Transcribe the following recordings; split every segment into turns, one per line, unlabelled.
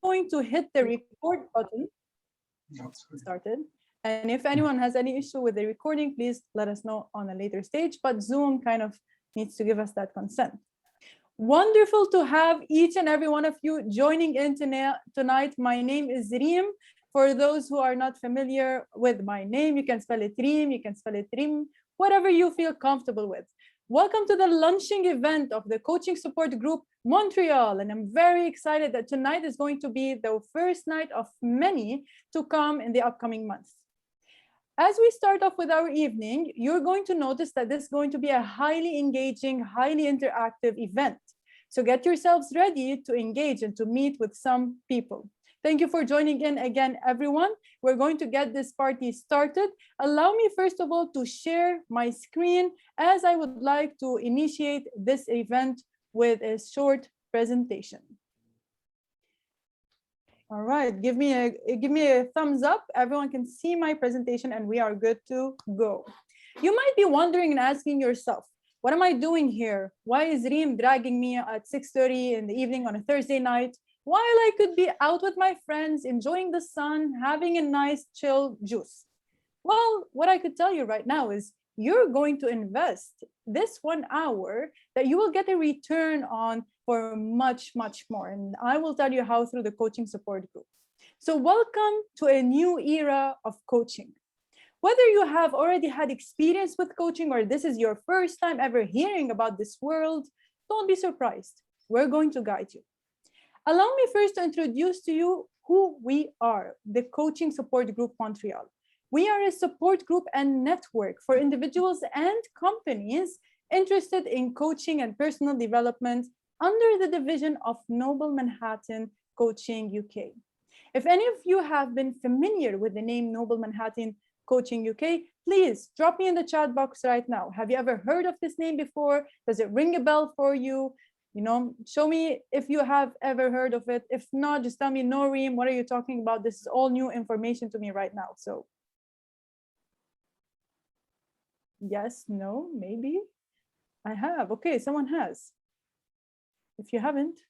going to hit the record button. Started. And if anyone has any issue with the recording, please let us know on a later stage. But Zoom kind of needs to give us that consent. Wonderful to have each and every one of you joining in tonight. My name is Reem. For those who are not familiar with my name, you can spell it Reem, you can spell it Rim, whatever you feel comfortable with. Welcome to the launching event of the Coaching Support Group Montreal. And I'm very excited that tonight is going to be the first night of many to come in the upcoming months. As we start off with our evening, you're going to notice that this is going to be a highly engaging, highly interactive event. So get yourselves ready to engage and to meet with some people. Thank you for joining in again, everyone. We're going to get this party started. Allow me, first of all, to share my screen as I would like to initiate this event with a short presentation. All right, give me a thumbs up. Everyone can see my presentation and we are good to go. You might be wondering and asking yourself, what am I doing here? Why is Reem dragging me at 6:30 in the evening on a Thursday night, while I could be out with my friends, enjoying the sun, having a nice chill juice? Well, what I could tell you right now is you're going to invest this 1 hour that you will get a return on for much, much more. And I will tell you how through the Coaching Support Group. So welcome to a new era of coaching. Whether you have already had experience with coaching or this is your first time ever hearing about this world, don't be surprised. We're going to guide you. Allow me first to introduce to you who we are, the Coaching Support Group Montreal. We are a support group and network for individuals and companies interested in coaching and personal development under the division of Noble Manhattan Coaching UK. If any of you have been familiar with the name Noble Manhattan Coaching UK, please drop me in the chat box right now. Have you ever heard of this name before? Does it ring a bell for you? You know, show me if you have ever heard of it. If not, just tell me, no, Reem, what are you talking about? This is all new information to me right now. So yes, no, maybe. I have. Okay, someone has. If you haven't,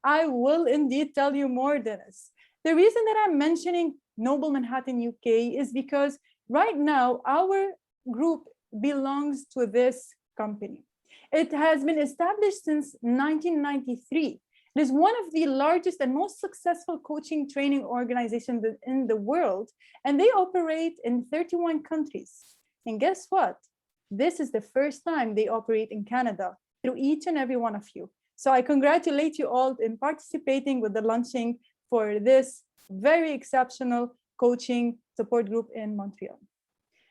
I will indeed tell you more, Dennis. The reason that I'm mentioning Noble Manhattan UK is because right now our group belongs to this company. It has been established since 1993. It is one of the largest and most successful coaching training organizations in the world, and they operate in 31 countries. And guess what? This is the first time they operate in Canada through each and every one of you. So I congratulate you all in participating with the launching for this very exceptional coaching support group in Montreal.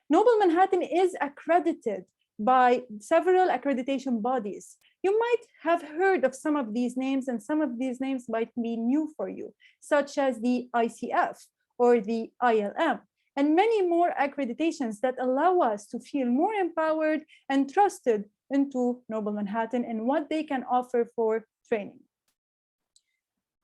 Noble Manhattan is accredited by several accreditation bodies. You might have heard of some of these names, and some of these names might be new for you, such as the ICF or the ILM, and many more accreditations that allow us to feel more empowered and trusted into Noble Manhattan and what they can offer for training.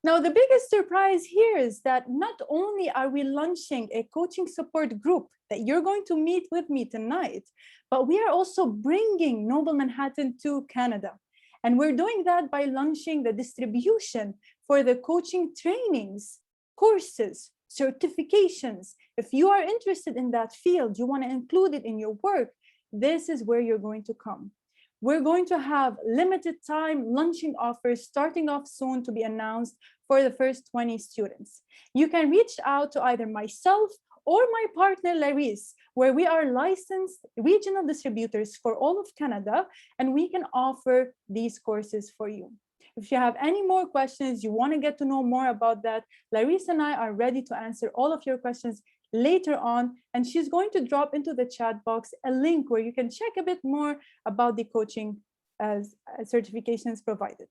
Now, the biggest surprise here is that not only are we launching a coaching support group that you're going to meet with me tonight, but we are also bringing Noble Manhattan to Canada. And we're doing that by launching the distribution for the coaching trainings, courses, certifications. If you are interested in that field, you want to include it in your work, this is where you're going to come. We're going to have limited time launching offers starting off soon to be announced for the first 20 students. You can reach out to either myself or my partner, Larisse, where we are licensed regional distributors for all of Canada, and we can offer these courses for you. If you have any more questions, you want to get to know more about that, Larisse and I are ready to answer all of your questions later on, and she's going to drop into the chat box a link where you can check a bit more about the coaching certifications provided.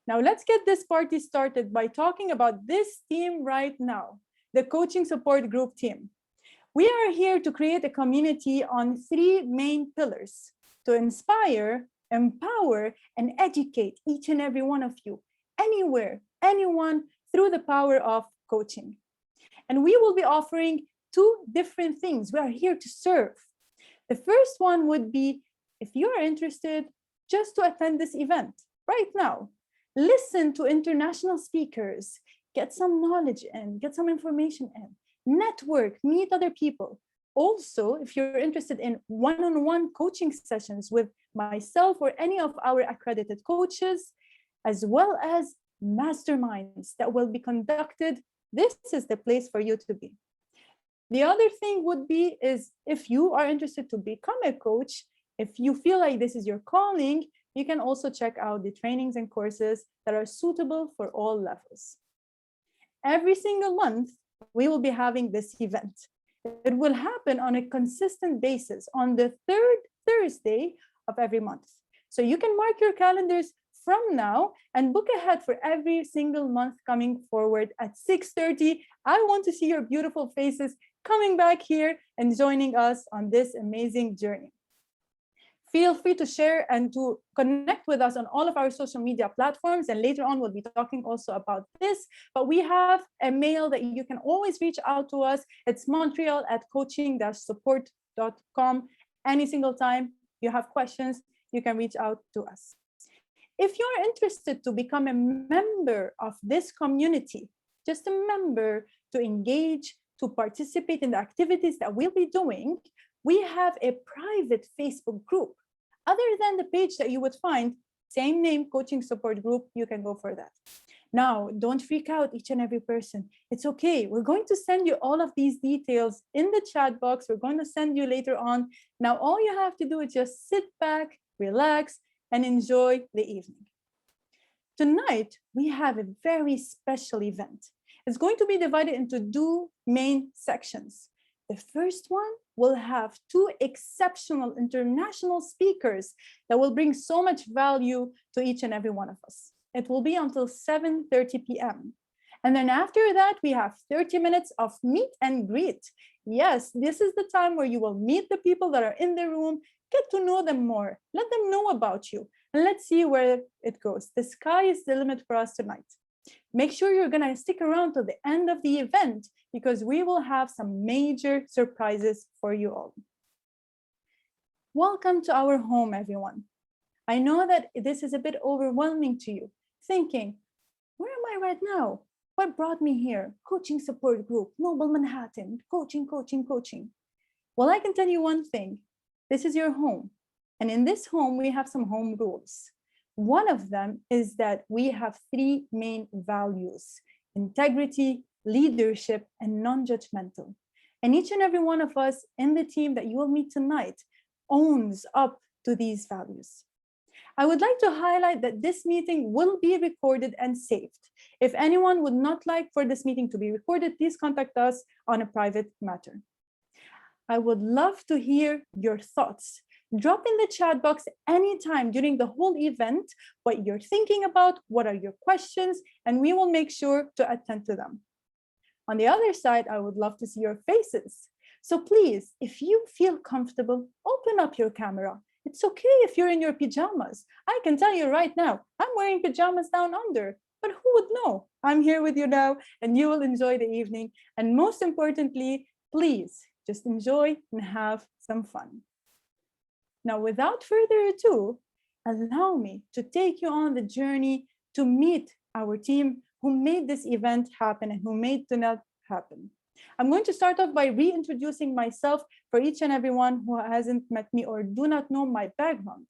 Now let's get this party started by talking about this team right now, the Coaching Support Group team. We are here to create a community on 3 main pillars: to inspire, empower, and educate each and every one of you, anywhere, anyone, through the power of coaching. And we will be offering 2 different things. We are here to serve. The first one would be, if you are interested, just to attend this event right now. Listen to international speakers, get some knowledge in, get some information in, network, meet other people. Also, if you're interested in one-on-one coaching sessions with myself or any of our accredited coaches, as well as masterminds that will be conducted, this is the place for you to be. The other thing would be is if you are interested to become a coach, if you feel like this is your calling, you can also check out the trainings and courses that are suitable for all levels. Every single month, we will be having this event. It will happen on a consistent basis on the third Thursday of every month. So you can mark your calendars from now and book ahead for every single month coming forward at 6:30. I want to see your beautiful faces coming back here and joining us on this amazing journey. Feel free to share and to connect with us on all of our social media platforms. And later on, we'll be talking also about this. But we have a mail that you can always reach out to us. It's montreal@coaching-support.com. Any single time you have questions, you can reach out to us. If you're interested to become a member of this community, just a member to engage, to participate in the activities that we'll be doing, we have a private Facebook group. Other than the page that you would find, same name, Coaching Support Group, you can go for that. Now, don't freak out, each and every person. It's okay. We're going to send you all of these details in the chat box. We're going to send you later on. Now, all you have to do is just sit back, relax, and enjoy the evening. Tonight, we have a very special event. It's going to be divided into two main sections. The first one will have two exceptional international speakers that will bring so much value to each and every one of us. It will be until 7:30 p.m. And then after that, we have 30 minutes of meet and greet. Yes, this is the time where you will meet the people that are in the room, get to know them more, let them know about you, and let's see where it goes. The sky is the limit for us tonight. Make sure you're going to stick around to the end of the event because we will have some major surprises for you all. Welcome to our home, everyone. I know that this is a bit overwhelming to you, thinking, where am I right now? What brought me here? Coaching Support Group, Noble Manhattan, coaching. Well, I can tell you one thing. This is your home. And in this home, we have some home rules. One of them is that we have three main values: integrity, leadership, and non-judgmental. And each and every one of us in the team that you will meet tonight owns up to these values. I would like to highlight that this meeting will be recorded and saved. If anyone would not like for this meeting to be recorded, please contact us on a private matter. I would love to hear your thoughts. Drop in the chat box anytime during the whole event what you're thinking about, what are your questions, and we will make sure to attend to them. On the other side, I would love to see your faces. So please, if you feel comfortable, open up your camera. It's okay if you're in your pajamas. I can tell you right now, I'm wearing pajamas down under, but who would know? I'm here with you now, and you will enjoy the evening. And most importantly, please just enjoy and have some fun. Now, without further ado, allow me to take you on the journey to meet our team who made this event happen and who made tonight happen. I'm going to start off by reintroducing myself for each and everyone who hasn't met me or do not know my background.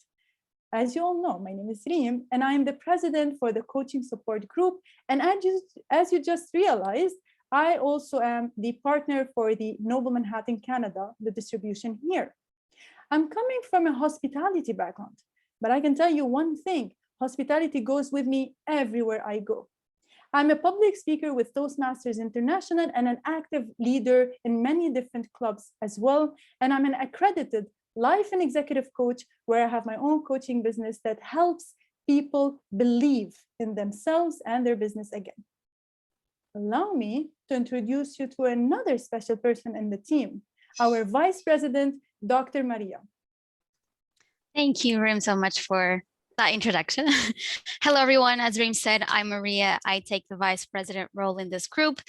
As you all know, my name is Reem, and I am the president for the Coaching Support Group. And as you just realized, I also am the partner for the Noble Manhattan Canada, the distribution here. I'm coming from a hospitality background, but I can tell you one thing, hospitality goes with me everywhere I go. I'm a public speaker with Toastmasters International and an active leader in many different clubs as well. And I'm an accredited life and executive coach where I have my own coaching business that helps people believe in themselves and their business again. Allow me to introduce you to another special person in the team, our Vice President, Dr. Maria.
Thank you, Reem, so much for that introduction. Hello, everyone. As Reem said, I'm Maria. I take the Vice President role in this group.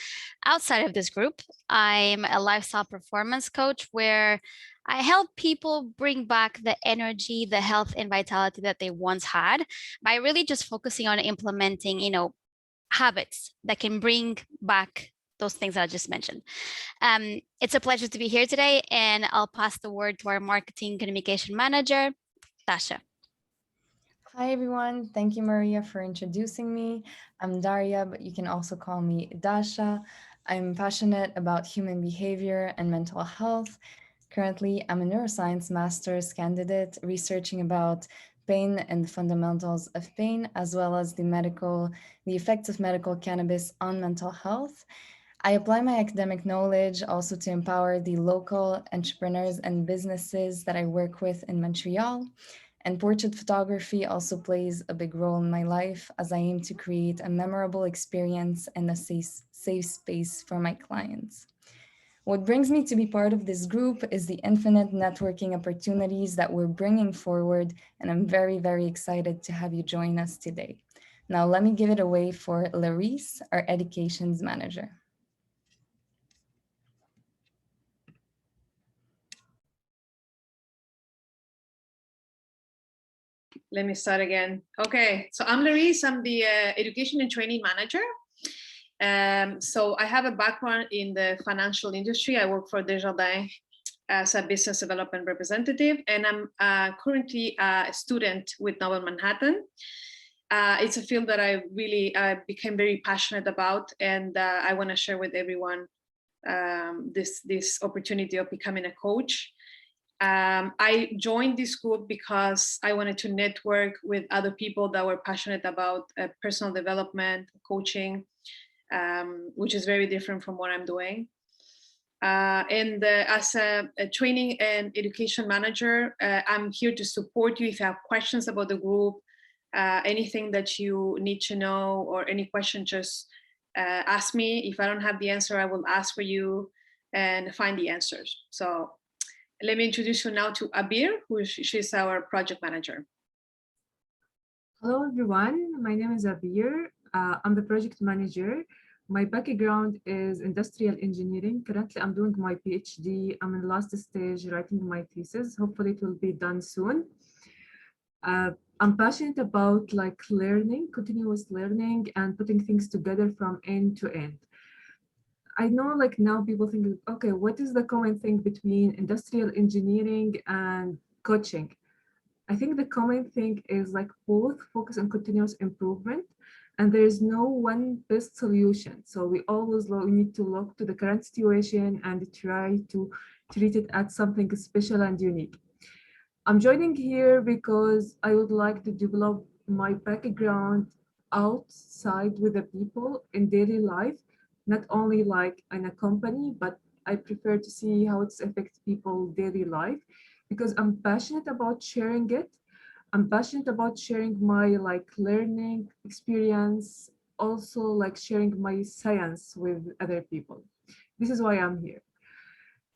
Outside of this group, I'm a lifestyle performance coach where I help people bring back the energy, the health and vitality that they once had by really just focusing on implementing, habits that can bring back those things that I just mentioned. It's a pleasure to be here today, and I'll pass the word to our marketing communication manager, Pasha.
Hi, everyone. Thank you, Maria, for introducing me. I'm Daria, but you can also call me Dasha. I'm passionate about human behavior and mental health. Currently, I'm a neuroscience master's candidate researching about pain and the fundamentals of pain, as well as the effects of medical cannabis on mental health. I apply my academic knowledge also to empower the local entrepreneurs and businesses that I work with in Montreal. And portrait photography also plays a big role in my life as I aim to create a memorable experience and a safe space for my clients. What brings me to be part of this group is the infinite networking opportunities that we're bringing forward, and I'm very, very excited to have you join us today. Now, let me give it away for Larisse, our educations manager.
Let me start again. Okay, so I'm Larisse. I'm the education and training manager. So I have a background in the financial industry. I work for Desjardins as a business development representative, and I'm currently a student with Novel Manhattan. It's a field that I really became very passionate about, and I want to share with everyone this opportunity of becoming a coach. I joined this group because I wanted to network with other people that were passionate about personal development, coaching, which is very different from what I'm doing. And as a training and education manager, I'm here to support you if you have questions about the group, anything that you need to know, or any question, just ask me. If I don't have the answer, I will ask for you and find the answers. So let me introduce you now to Abir, she's our project manager.
Hello, everyone. My name is Abir. I'm the project manager. My background is industrial engineering. Currently, I'm doing my PhD. I'm in the last stage writing my thesis. Hopefully, it will be done soon. I'm passionate about learning, continuous learning, and putting things together from end to end. I know now people think, okay, what is the common thing between industrial engineering and coaching? I think the common thing is both focus on continuous improvement, and there is no one best solution. So we always need to look to the current situation and try to treat it as something special and unique. I'm joining here because I would like to develop my background outside with the people in daily life, not only in a company, but I prefer to see how it affects people's daily life because I'm passionate about sharing it. I'm passionate about sharing my learning experience, also sharing my science with other people. This is why I'm here.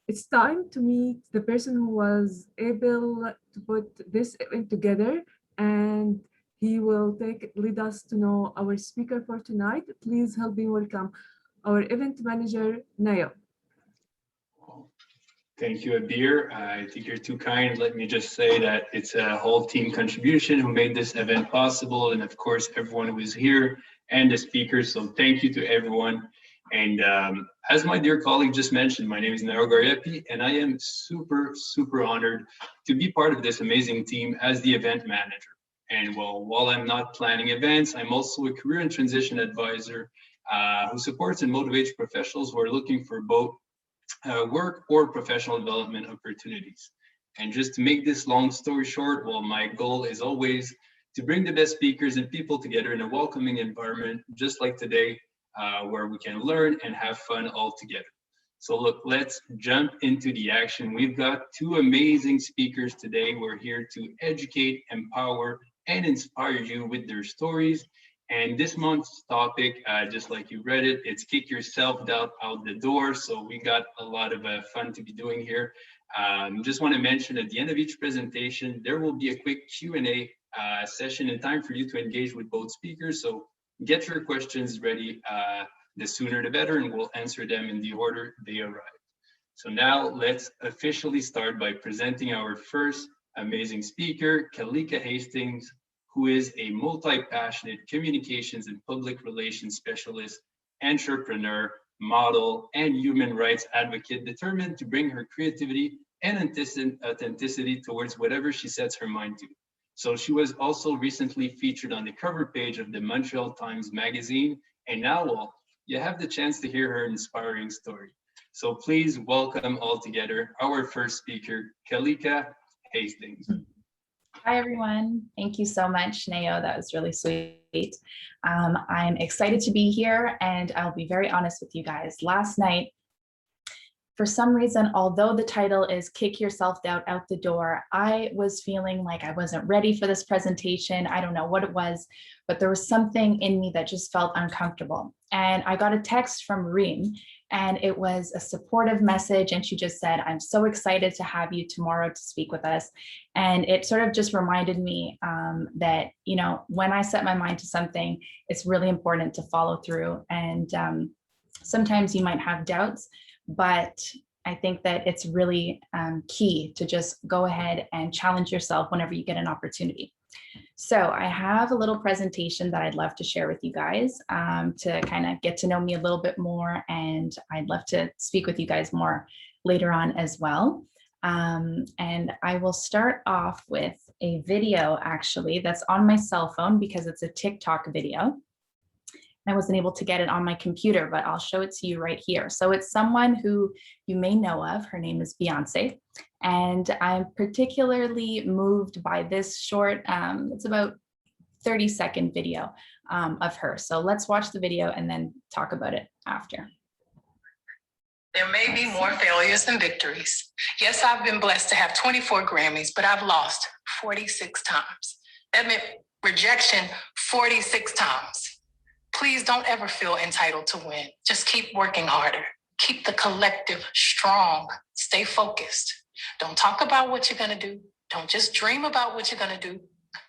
It's time to meet the person who was able to put this event together, and he will lead us to know our speaker for tonight. Please help me welcome our event manager, Nayo.
Thank you, Abir. I think you're too kind. Let me just say that it's a whole team contribution who made this event possible. And of course, everyone who is here and the speakers. So thank you to everyone. And as my dear colleague just mentioned, my name is Nayo Gariepi, and I am super, super honored to be part of this amazing team as the event manager. And while I'm not planning events, I'm also a career and transition advisor who supports and motivates professionals who are looking for both work or professional development opportunities. And just to make this long story short, my goal is always to bring the best speakers and people together in a welcoming environment, just like today, where we can learn and have fun all together. So look, let's jump into the action. We've got two amazing speakers today. We're here to educate, empower, and inspire you with their stories. And this month's topic, just like you read it, it's kick your self-doubt out the door. So we got a lot of fun to be doing here. Just want to mention at the end of each presentation, there will be a quick Q&A session and time for you to engage with both speakers. So get your questions ready. The sooner the better, and we'll answer them in the order they arrive. So now let's officially start by presenting our first amazing speaker, Kalika Hastings, who is a multi-passionate communications and public relations specialist, entrepreneur, model, and human rights advocate determined to bring her creativity and authenticity towards whatever she sets her mind to. So she was also recently featured on the cover page of the Montreal Times magazine, and now, well, you have the chance to hear her inspiring story. So please welcome all together our first speaker, Kalika Hastings.
Hi, everyone. Thank you so much, Neo. That was really sweet. I'm excited to be here, and I'll be very honest with you guys. Last night, for some reason, although the title is Kick Your Self-Doubt Out the Door, I was feeling like I wasn't ready for this presentation. I don't know what it was, but there was something in me that just felt uncomfortable. And I got a text from Reem, and it was a supportive message. And she just said, I'm so excited to have you tomorrow to speak with us. And it sort of just reminded me that, you know, when I set my mind to something, it's really important to follow through. And sometimes you might have doubts, but I think that it's really key to just go ahead and challenge yourself whenever you get an opportunity. So I have a little presentation that I'd love to share with you guys to kind of get to know me a little bit more, and I'd love to speak with you guys more later on as well. And I will start off with a video actually that's on my cell phone because it's a TikTok video. I wasn't able to get it on my computer, but I'll show it to you right here. So it's someone who you may know of. Her name is Beyonce. And I'm particularly moved by this short, it's about 30-second video of her. So let's watch the video and then talk about it after.
There may be more failures than victories. Yes, I've been blessed to have 24 Grammys, but I've lost 46 times. That meant rejection 46 times. Please don't ever feel entitled to win. Just keep working harder. Keep the collective strong. Stay focused. Don't talk about what you're going to do. Don't just dream about what you're going to do.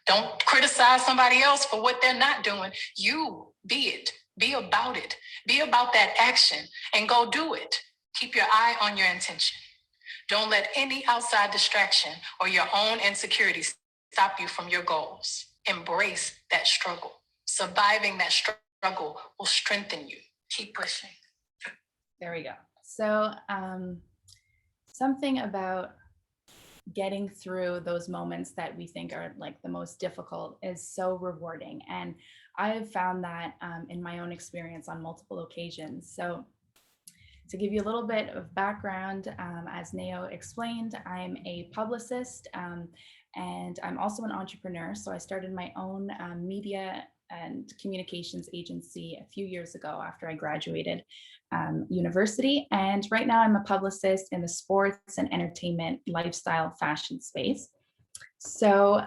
Don't criticize somebody else for what they're not doing. You be it. Be about it. Be about that action and go do it. Keep your eye on your intention. Don't let any outside distraction or your own insecurities stop you from your goals. Embrace that struggle. Surviving that struggle will strengthen you. Keep pushing.
There we go. So something about getting through those moments that we think are like the most difficult is so rewarding. And I have found that in my own experience on multiple occasions. So to give you a little bit of background, as Neo explained, I'm a publicist and I'm also an entrepreneur. So I started my own media and communications agency a few years ago after I graduated university. And right now I'm a publicist in the sports and entertainment lifestyle fashion space. So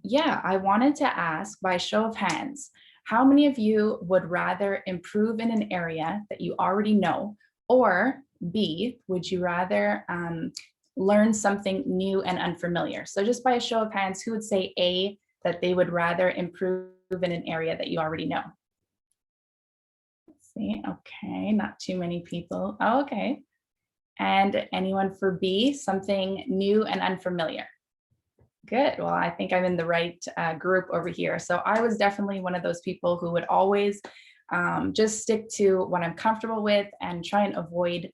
yeah, I wanted to ask by show of hands, how many of you would rather improve in an area that you already know, or B, would you rather learn something new and unfamiliar? So just by a show of hands, who would say A, that they would rather improve in an area that you already know? Let's see, okay, not too many people. Oh, okay. And anyone for B, something new and unfamiliar? Good, well, I think I'm in the right group over here. So I was definitely one of those people who would always just stick to what I'm comfortable with and try and avoid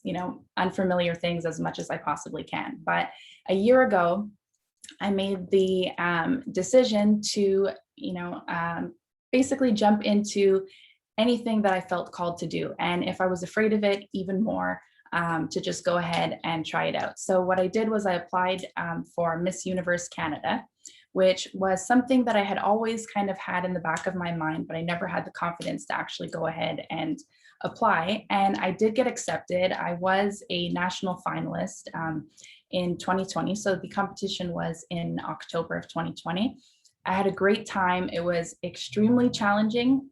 you know, unfamiliar things as much as I possibly can. But a year ago, I made the decision to, you know, basically jump into anything that I felt called to do. And if I was afraid of it, even more, to just go ahead and try it out. So what I did was I applied for Miss Universe Canada, which was something that I had always kind of had in the back of my mind, but I never had the confidence to actually go ahead and apply. And I did get accepted. I was a national finalist in 2020. So the competition was in October of 2020. I had a great time. It was extremely challenging,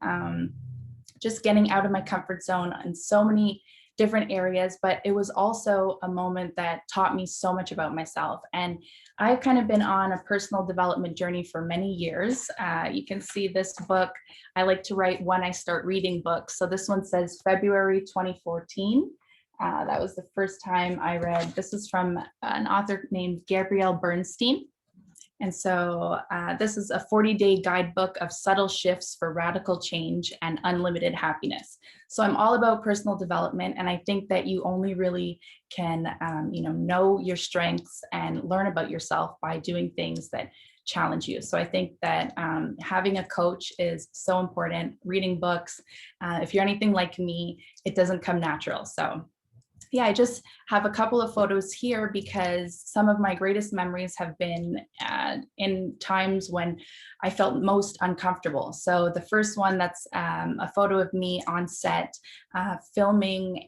just getting out of my comfort zone in so many different areas, but it was also a moment that taught me so much about myself. And I've kind of been on a personal development journey for many years. You can see this book. I like to write when I start reading books. So this one says February 2014. That was the first time I read. This is from an author named Gabrielle Bernstein. And so this is a 40-day guidebook of subtle shifts for radical change and unlimited happiness. So I'm all about personal development, and I think that you only really can know your strengths and learn about yourself by doing things that challenge you. So I think that having a coach is so important. Reading books, if you're anything like me, it doesn't come natural. So yeah, I just have a couple of photos here because some of my greatest memories have been in times when I felt most uncomfortable. So the first one, that's a photo of me on set filming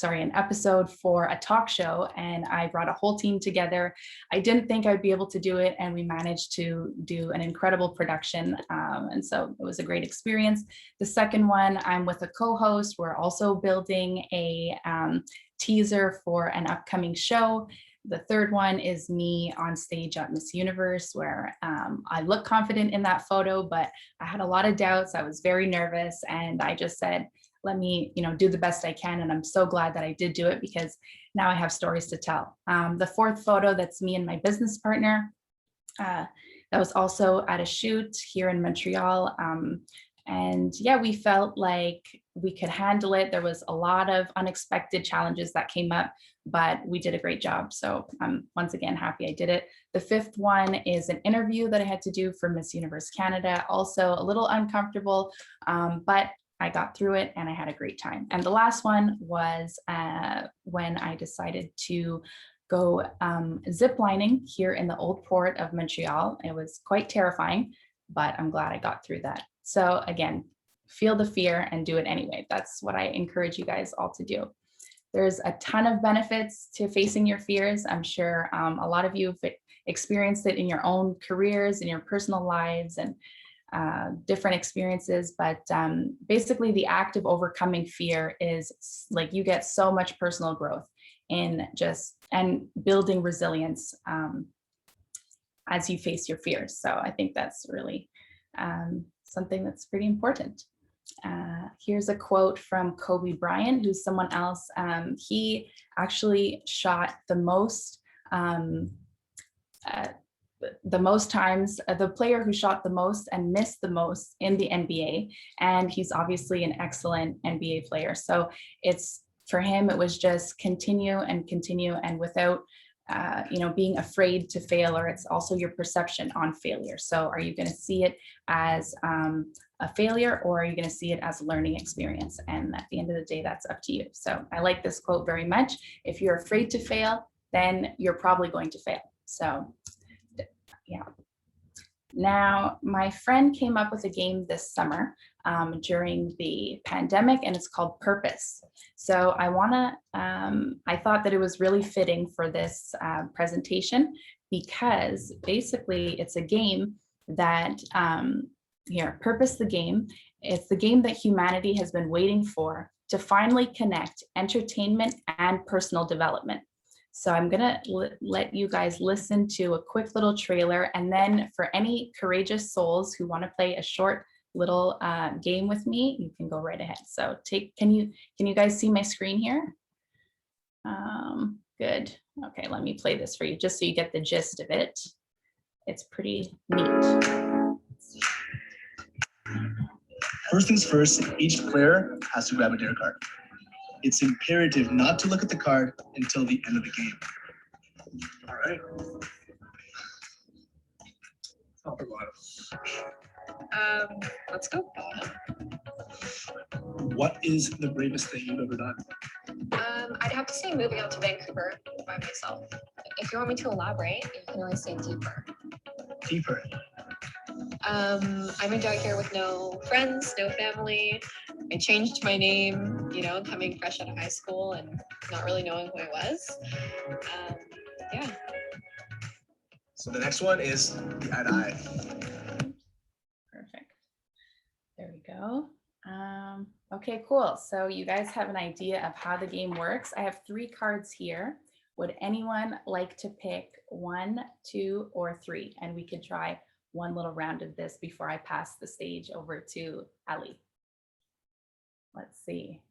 an episode for a talk show, and I brought a whole team together. I didn't think I'd be able to do it, and we managed to do an incredible production. And so it was a great experience. The second one, I'm with a co-host. We're also building a teaser for an upcoming show. The third one is me on stage at Miss Universe, where I look confident in that photo, but I had a lot of doubts. I was very nervous, and I just said, let me, do the best I can. And I'm so glad that I did do it because now I have stories to tell. The fourth photo, that's me and my business partner. That was also at a shoot here in Montreal. And yeah, we felt like we could handle it. There was a lot of unexpected challenges that came up, but we did a great job. So I'm once again happy I did it. The fifth one is an interview that I had to do for Miss Universe Canada. Also a little uncomfortable, but I got through it and I had a great time. And the last one was when I decided to go ziplining here in the old port of Montreal. It was quite terrifying, but I'm glad I got through that. So again, feel the fear and do it anyway. That's what I encourage you guys all to do. There's a ton of benefits to facing your fears. I'm sure a lot of you have experienced it in your own careers, in your personal lives, and different experiences, but basically the act of overcoming fear is like you get so much personal growth in and building resilience as you face your fears. So I think that's really something that's pretty important. Here's a quote from Kobe Bryant, who's someone else. He actually shot the most times, the player who shot the most and missed the most in the NBA. And he's obviously an excellent NBA player. So for him, it was just continue and continue, and without, being afraid to fail, or it's also your perception on failure. So are you going to see it as a failure, or are you going to see it as a learning experience? And at the end of the day, that's up to you. So I like this quote very much. If you're afraid to fail, then you're probably going to fail. So yeah. Now, my friend came up with a game this summer during the pandemic, and it's called Purpose. So I thought that it was really fitting for this presentation because basically it's a game that, Purpose the game. It's the game that humanity has been waiting for to finally connect entertainment and personal development. So I'm gonna let you guys listen to a quick little trailer, and then for any courageous souls who want to play a short little game with me, you can go right ahead. So can you guys see my screen here? Good. Okay, let me play this for you just so you get the gist of it. It's pretty neat.
First things first, each player has to grab a dare card. It's imperative not to look at the card until the end of the game. All right.
Let's go.
What is the bravest thing you've ever done?
I'd have to say moving out to Vancouver by myself. If you want me to elaborate, you can really say deeper.
Deeper.
I moved out here with no friends, no family. I changed my name, coming fresh out of high school and not really knowing who I was. Yeah.
So the next one is the eye to eye.
Perfect. There we go. Okay, cool. So you guys have an idea of how the game works. I have 3 cards here. Would anyone like to pick 1, 2, or 3? And we could try one little round of this before I pass the stage over to Ali. Let's see.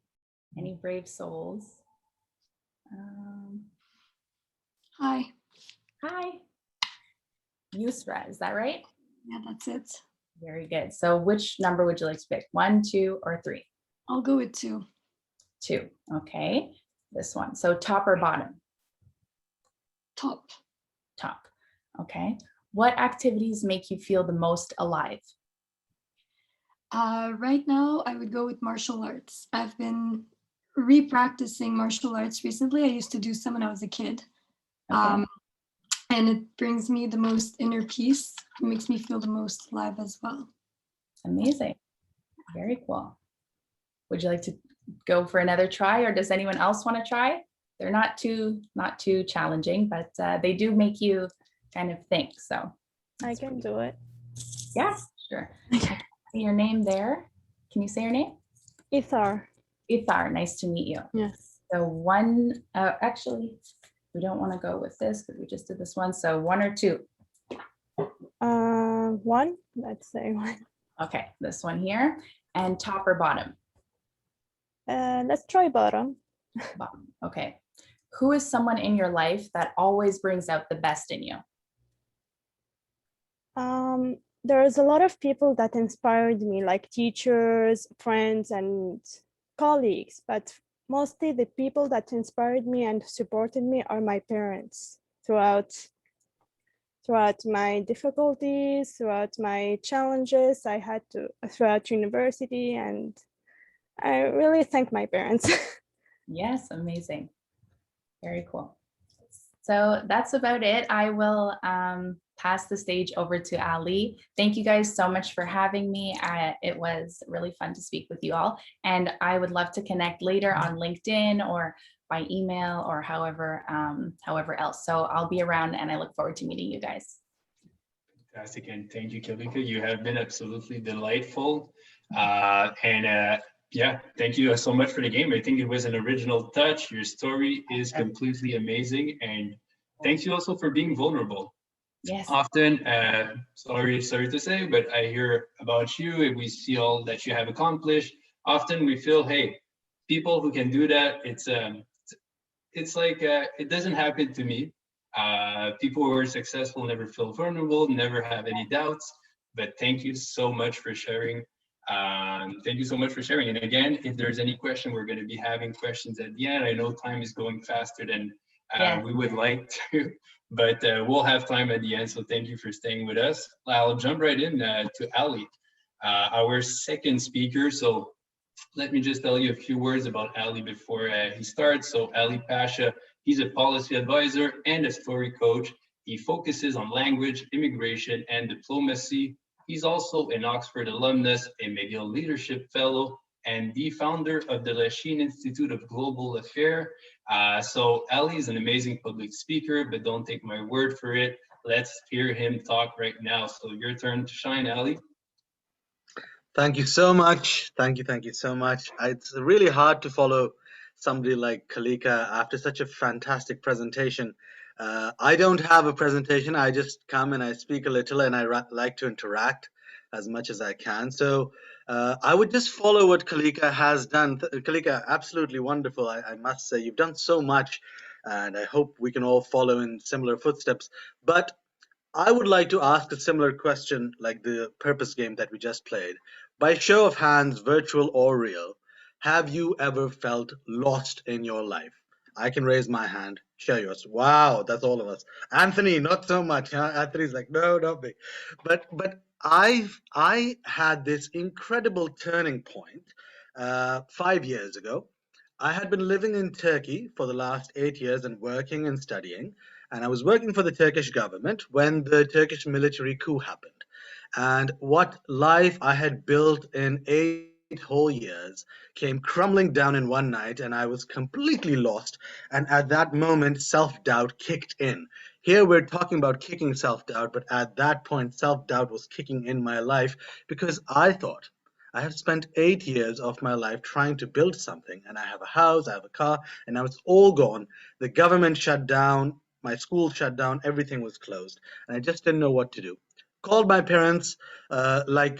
Any brave souls?
Hi.
Hi. Yusra, is that right?
Yeah, that's it.
Very good. So which number would you like to pick? 1, 2, or 3?
I'll go with 2.
2. Okay. This one. So top or bottom?
Top.
Top. Okay. What activities make you feel the most alive?
Right now, I would go with martial arts. I've been re-practicing martial arts recently. I used to do some when I was a kid.
Okay.
And it brings me the most inner peace. It makes me feel the most alive as well.
Amazing. Very cool. Would you like to go for another try, or does anyone else want to try? They're not too challenging, but they do make you kind of think. So
I can do it.
yeah, sure. Okay. See your name there. Can you say your name?
Ithar.
Ithar, nice to meet you.
Yes.
So actually, we don't want to go with this because we just did this one. So 1 or 2?
1, let's say 1.
Okay, this one here. And top or bottom?
Let's try bottom.
Bottom. Okay. Who is someone in your life that always brings out the best in you?
There's a lot of people that inspired me, like teachers, friends, and colleagues, but mostly the people that inspired me and supported me are my parents throughout my difficulties, throughout my challenges I had throughout university, and I really thank my parents.
Yes, amazing. Very cool. So that's about it. I will pass the stage over to Ali. Thank you guys so much for having me. It was really fun to speak with you all. And I would love to connect later on LinkedIn or by email or however else. So I'll be around and I look forward to meeting you guys.
Fantastic. And thank you, Kalika. You have been absolutely delightful. Yeah, thank you so much for the game. I think it was an original touch. Your story is completely amazing. And thanks you also for being vulnerable.
Yes.
Often, sorry to say, but I hear about you and we see all that you have accomplished. Often we feel, hey, people who can do that, it's like, it doesn't happen to me. People who are successful never feel vulnerable, never have any doubts. But thank you so much for sharing. Thank you so much for sharing. And again, if there's any question, we're going to be having questions at the end. I know time is going faster than we would like to, but we'll have time at the end. So thank you for staying with us. I'll jump right in to Ali, our second speaker. So let me just tell you a few words about Ali before he starts. So Ali Pasha, he's a policy advisor and a story coach. He focuses on language, immigration, and diplomacy. He's also an Oxford alumnus, a McGill Leadership Fellow, and the founder of the Lachine Institute of Global Affairs. So Ali is an amazing public speaker, but don't take my word for it. Let's hear him talk right now. So your turn to shine, Ali.
Thank you so much. Thank you so much. It's really hard to follow somebody like Kalika after such a fantastic presentation. I don't have a presentation. I just come and I speak a little and I like to interact as much as I can. So I would just follow what Kalika has done. Kalika, absolutely wonderful. I must say, you've done so much and I hope we can all follow in similar footsteps. But I would like to ask a similar question like the purpose game that we just played. By show of hands, virtual or real, have you ever felt lost in your life? I can raise my hand. Share yours. Wow, that's all of us. Anthony, not so much. Huh? Anthony's like, no, not me. But I had this incredible turning point 5 years ago. I had been living in Turkey for the last 8 years and working and studying. And I was working for the Turkish government when the Turkish military coup happened. And what life I had built in 8 whole years came crumbling down in one night, and I was completely lost. And at that moment, self-doubt kicked in. Here we're talking about kicking self-doubt, but at that point, self-doubt was kicking in my life because I thought, I have spent 8 years of my life trying to build something, and I have a house, I have a car, and now it's all gone. The government shut down, my school shut down, everything was closed, and I just didn't know what to do. called my parents, like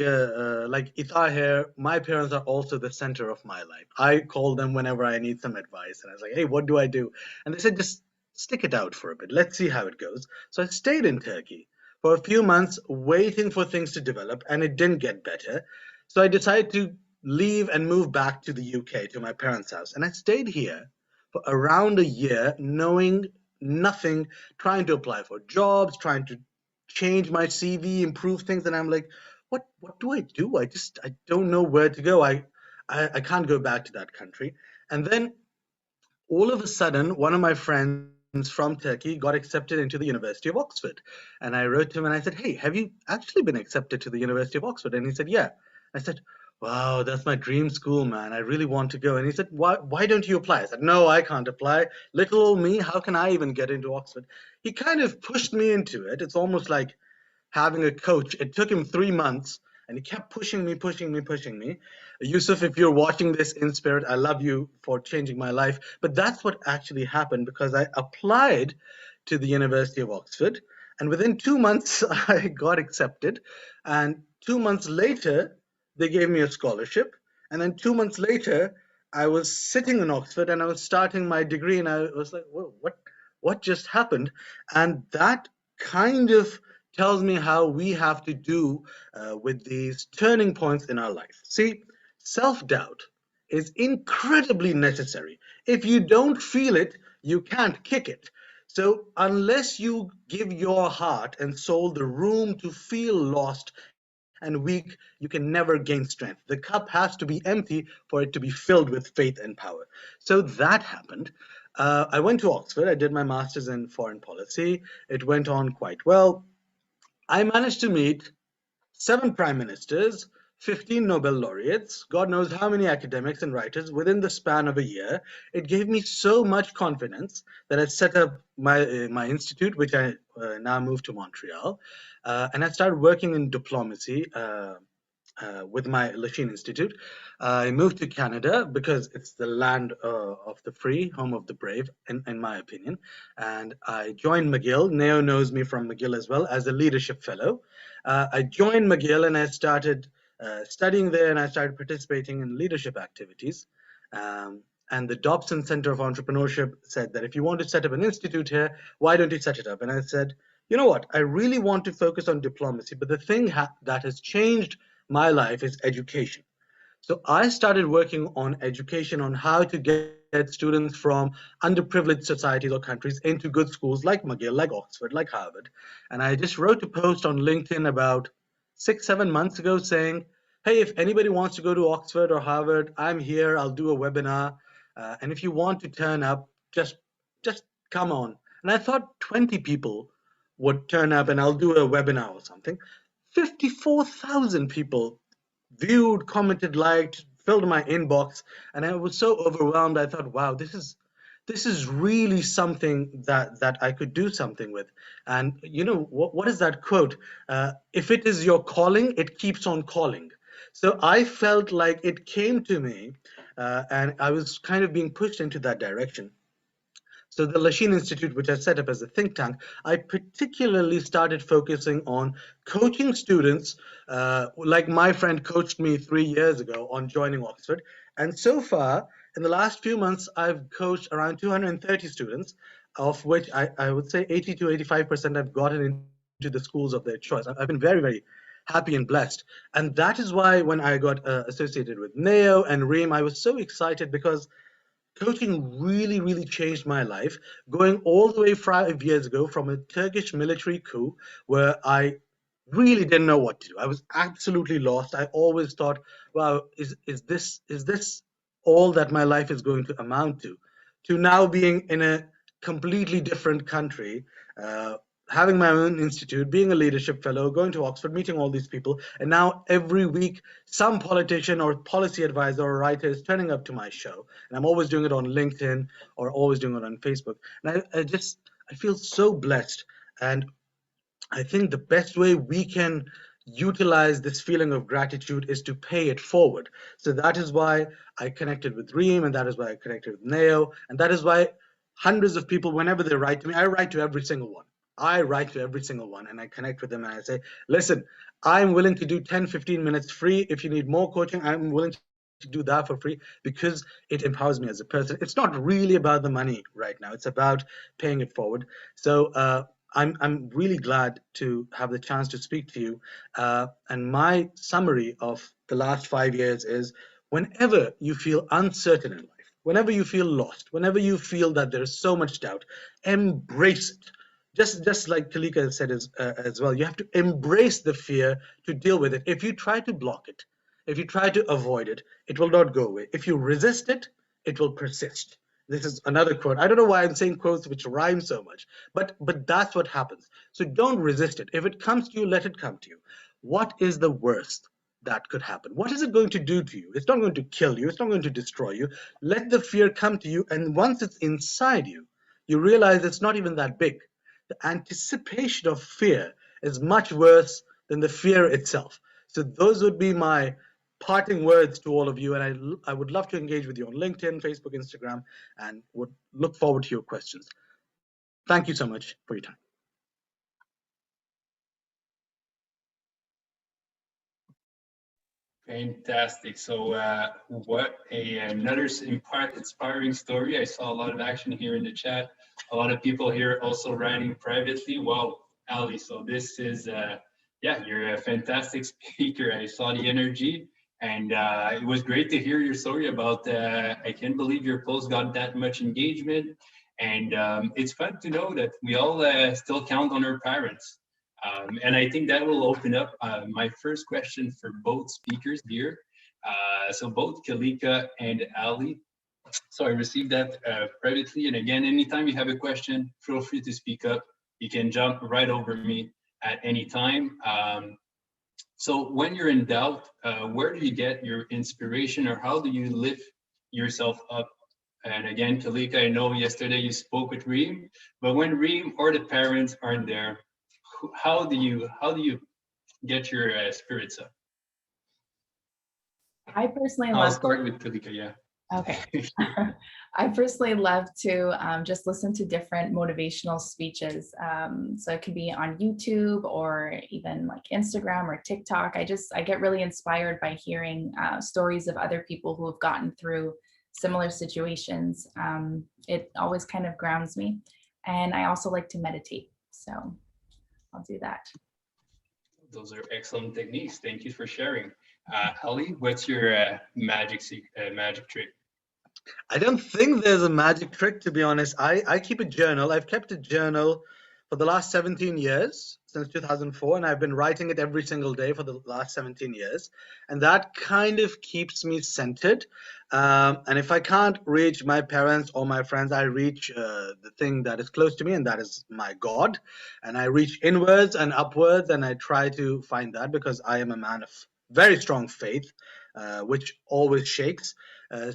Ithar here. My parents are also the center of my life. I call them whenever I need some advice, and I was like, "Hey, what do I do?" And they said, "Just stick it out for a bit. Let's see how it goes." So I stayed in Turkey for a few months, waiting for things to develop, and it didn't get better. So I decided to leave and move back to the UK to my parents' house, and I stayed here for around a year, knowing nothing, trying to apply for jobs, trying to change my CV, improve things, and I'm like, what do I do? I don't know where to go. I can't go back to that country. And then all of a sudden, one of my friends from Turkey got accepted into the University of Oxford. And I wrote to him and I said, "Hey, have you actually been accepted to the University of Oxford?" And he said, "Yeah." I said, "Wow, that's my dream school, man. I really want to go." And he said, why don't you apply?" I said, "No, I can't apply. Little old me, how can I even get into Oxford?" He kind of pushed me into it. It's almost like having a coach. It took him 3 months and he kept pushing me, pushing me, pushing me. Yusuf, if you're watching this in spirit, I love you for changing my life. But that's what actually happened because I applied to the University of Oxford. And within 2 months, I got accepted. And 2 months later, they gave me a scholarship. And then 2 months later, I was sitting in Oxford and I was starting my degree. And I was like, whoa, what just happened? And that kind of tells me how we have to do with these turning points in our life. See, self-doubt is incredibly necessary. If you don't feel it, you can't kick it. So unless you give your heart and soul the room to feel lost and weak, you can never gain strength. The cup has to be empty for it to be filled with faith and power. So that happened. I went to Oxford. I did my master's in foreign policy. It went on quite well. I managed to meet 7 prime ministers, 15 Nobel laureates, God knows how many academics and writers within the span of a year. It gave me so much confidence that I set up my institute, which I now moved to Montreal, and I started working in diplomacy. With my Lachine Institute. I moved to Canada because it's the land of the free, home of the brave, in my opinion. And I joined McGill. Neo knows me from McGill as well as a leadership fellow. I joined McGill and I started studying there and I started participating in leadership activities. And the Dobson Center of Entrepreneurship said that if you want to set up an institute here, why don't you set it up? And I said, you know what? I really want to focus on diplomacy, but the thing that has changed my life is education. So I started working on education, on how to get students from underprivileged societies or countries into good schools like McGill, like Oxford, like Harvard. And I just wrote a post on LinkedIn about 6, 7 months ago saying, hey, if anybody wants to go to Oxford or Harvard, I'm here, I'll do a webinar. And if you want to turn up, just come on. And I thought 20 people would turn up and I'll do a webinar or something. 54,000 people viewed, commented, liked, filled my inbox, and I was so overwhelmed. I thought, wow, this is really something that I could do something with. And you know what is that quote? If it is your calling, it keeps on calling. So I felt like it came to me, and I was kind of being pushed into that direction. So the Lachine Institute, which I set up as a think tank, I particularly started focusing on coaching students, like my friend coached me 3 years ago on joining Oxford. And so far, in the last few months, I've coached around 230 students, of which I would say 80 to 85% have gotten into the schools of their choice. I've been very, very happy and blessed. And that is why when I got associated with Neo and Reem, I was so excited because coaching really, really changed my life, going all the way 5 years ago from a Turkish military coup where I really didn't know what to do. I was absolutely lost. I always thought, wow, is this all that my life is going to amount to now being in a completely different country, having my own institute, being a leadership fellow, going to Oxford, meeting all these people, and now every week some politician or policy advisor or writer is turning up to my show, and I'm always doing it on LinkedIn or always doing it on Facebook, and I feel so blessed, and I think the best way we can utilize this feeling of gratitude is to pay it forward. So that is why I connected with Reem, and that is why I connected with Neo, and that is why hundreds of people, whenever they write to me, I write to every single one. I write to every single one and I connect with them and I say, listen, I'm willing to do 10, 15 minutes free. If you need more coaching, I'm willing to do that for free because it empowers me as a person. It's not really about the money right now. It's about paying it forward. So I'm really glad to have the chance to speak to you. And my summary of the last 5 years is whenever you feel uncertain in life, whenever you feel lost, whenever you feel that there's so much doubt, embrace it. Just like Kalika said as well, you have to embrace the fear to deal with it. If you try to block it, if you try to avoid it, it will not go away. If you resist it, it will persist. This is another quote. I don't know why I'm saying quotes which rhyme so much, but that's what happens. So don't resist it. If it comes to you, let it come to you. What is the worst that could happen? What is it going to do to you? It's not going to kill you. It's not going to destroy you. Let the fear come to you, and once it's inside you, you realize it's not even that big. The anticipation of fear is much worse than the fear itself. So those would be my parting words to all of you. And I would love to engage with you on LinkedIn, Facebook, Instagram, and would look forward to your questions. Thank you so much for your time.
Fantastic. So what another inspiring story. I saw a lot of action here in the chat. A lot of people here also writing privately. Wow, Ali. So this is, yeah, you're a fantastic speaker. I saw the energy and it was great to hear your story about, I can't believe your post got that much engagement. And it's fun to know that we all still count on our parents. And I think that will open up my first question for both speakers here. So both Kalika and Ali. So I received that privately. And again, anytime you have a question, feel free to speak up. You can jump right over me at any time. So when you're in doubt, where do you get your inspiration or how do you lift yourself up? And again, Kalika, I know yesterday you spoke with Reem, but when Reem or the parents aren't there, how do you get your spirits up?
I personally
I'll
love
start with Kalika, yeah.
Okay. I personally love to just listen to different motivational speeches. So it could be on YouTube or even like Instagram or TikTok. I get really inspired by hearing stories of other people who have gotten through similar situations. It always kind of grounds me. And I also like to meditate. So I'll do that.
Those are excellent techniques. Thank you for sharing. Ali, what's your magic trick?
I don't think there's a magic trick, to be honest. I keep a journal. I've kept a journal for the last 17 years, since 2004, and I've been writing it every single day for the last 17 years. And that kind of keeps me centered. And if I can't reach my parents or my friends, I reach the thing that is close to me, and that is my God. And I reach inwards and upwards, and I try to find that because I am a man of very strong faith, which always shakes.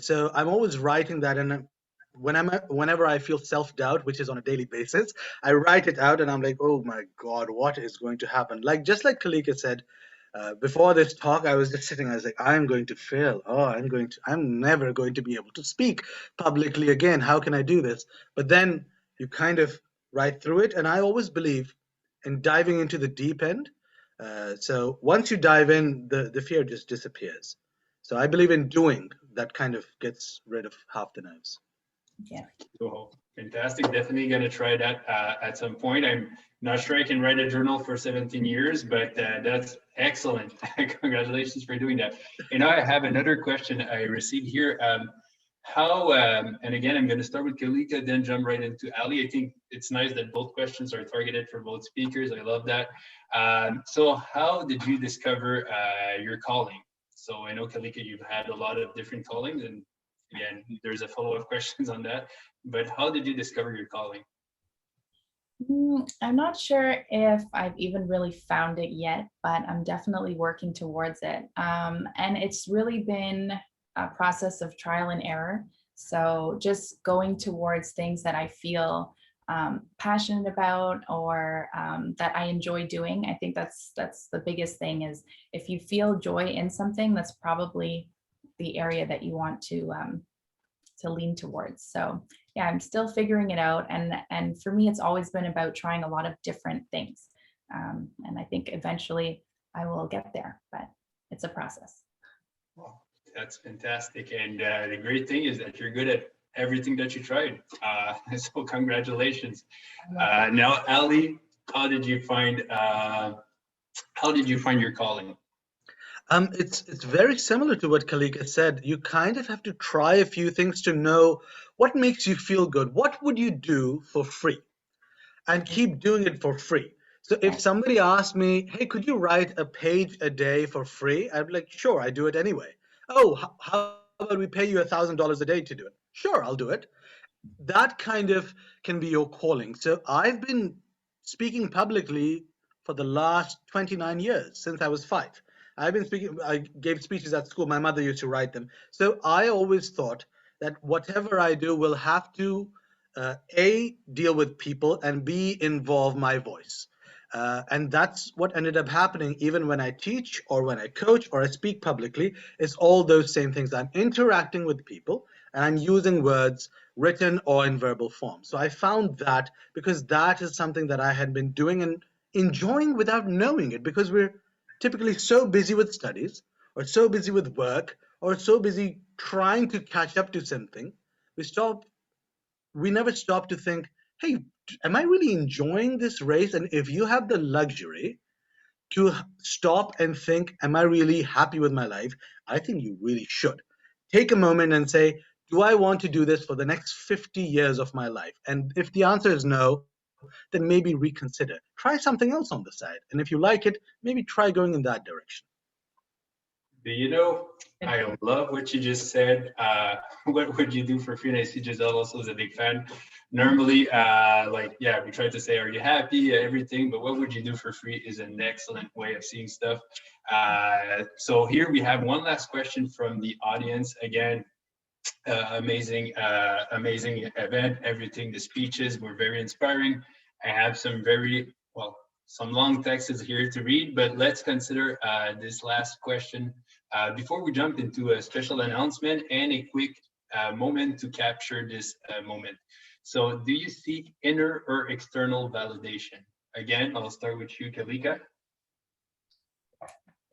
So I'm always writing that, and whenever I feel self-doubt, which is on a daily basis, I write it out, and I'm like, oh my God, what is going to happen? Like just like Kalika said, before this talk, I was just sitting. I was like, I'm going to fail. Oh, I'm never going to be able to speak publicly again. How can I do this? But then you kind of write through it, and I always believe in diving into the deep end. So once you dive in, the fear just disappears. So I believe in doing that kind of gets rid of half the nerves.
Yeah.
Cool. Fantastic. Definitely going to try that at some point. I'm not sure I can write a journal for 17 years, but that's excellent. Congratulations for doing that. And now I have another question I received here. And again, I'm going to start with Kalika, then jump right into Ali. I think it's nice that both questions are targeted for both speakers. I love that. So how did you discover your calling? So I know, Kalika, you've had a lot of different callings, and again, there's a follow-up questions on that, but how did you discover your calling?
I'm not sure if I've even really found it yet, but I'm definitely working towards it. And it's really been a process of trial and error. So just going towards things that I feel passionate about or that I enjoy doing. I think that's the biggest thing is if you feel joy in something, that's probably the area that you want to lean towards. So yeah, I'm still figuring it out. And for me, it's always been about trying a lot of different things. And I think eventually I will get there, but it's a process.
Well, that's fantastic. And the great thing is that you're good at everything that you tried. So congratulations. Now, Ali, how did you find your calling?
It's very similar to what Kalika said. You kind of have to try a few things to know what makes you feel good. What would you do for free? And keep doing it for free. So if somebody asked me, hey, could you write a page a day for free? I'd be like, sure, I do it anyway. Oh, how about we pay you $1,000 a day to do it? Sure, I'll do it. That kind of can be your calling. So I've been speaking publicly for the last 29 years, since I was 5. I've been speaking, I gave speeches at school. My mother used to write them. So I always thought that whatever I do will have to A, deal with people, and B, involve my voice. And that's what ended up happening even when I teach or when I coach or I speak publicly. It's all those same things. I'm interacting with people and I'm using words written or in verbal form. So I found that because that is something that I had been doing and enjoying without knowing it, because we're typically so busy with studies or so busy with work or so busy trying to catch up to something, we never stop to think, hey, am I really enjoying this race? And if you have the luxury to stop and think, am I really happy with my life? I think you really should. Take a moment and say, do I want to do this for the next 50 years of my life? And if the answer is no, then maybe reconsider. Try something else on the side. And if you like it, maybe try going in that direction.
Do you know, I love what you just said. What would you do for free? And I see Giselle also is a big fan. Normally, we try to say, are you happy, everything, but what would you do for free is an excellent way of seeing stuff. So here we have one last question from the audience. Again, amazing event, everything, the speeches were very inspiring. I have some some long texts here to read, but let's consider this last question before we jump into a special announcement and a quick moment to capture this moment. So do you seek inner or external validation? Again, I'll start with you, Kalika.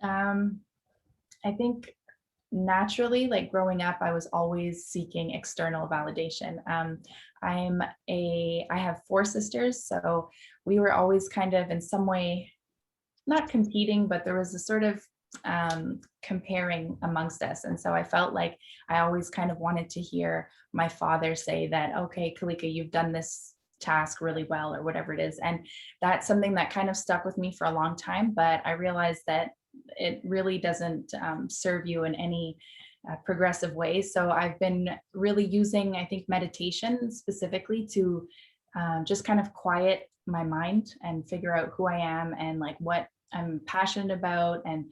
I think naturally, like growing up, I was always seeking external validation. I have 4 sisters, so we were always kind of in some way, not competing, but there was a sort of comparing amongst us. And so I felt like I always kind of wanted to hear my father say that, okay, Kalika, you've done this task really well, or whatever it is. And that's something that kind of stuck with me for a long time, but I realized that it really doesn't serve you in any progressive way. So I've been really using, I think, meditation specifically to just kind of quiet my mind and figure out who I am and like what I'm passionate about. And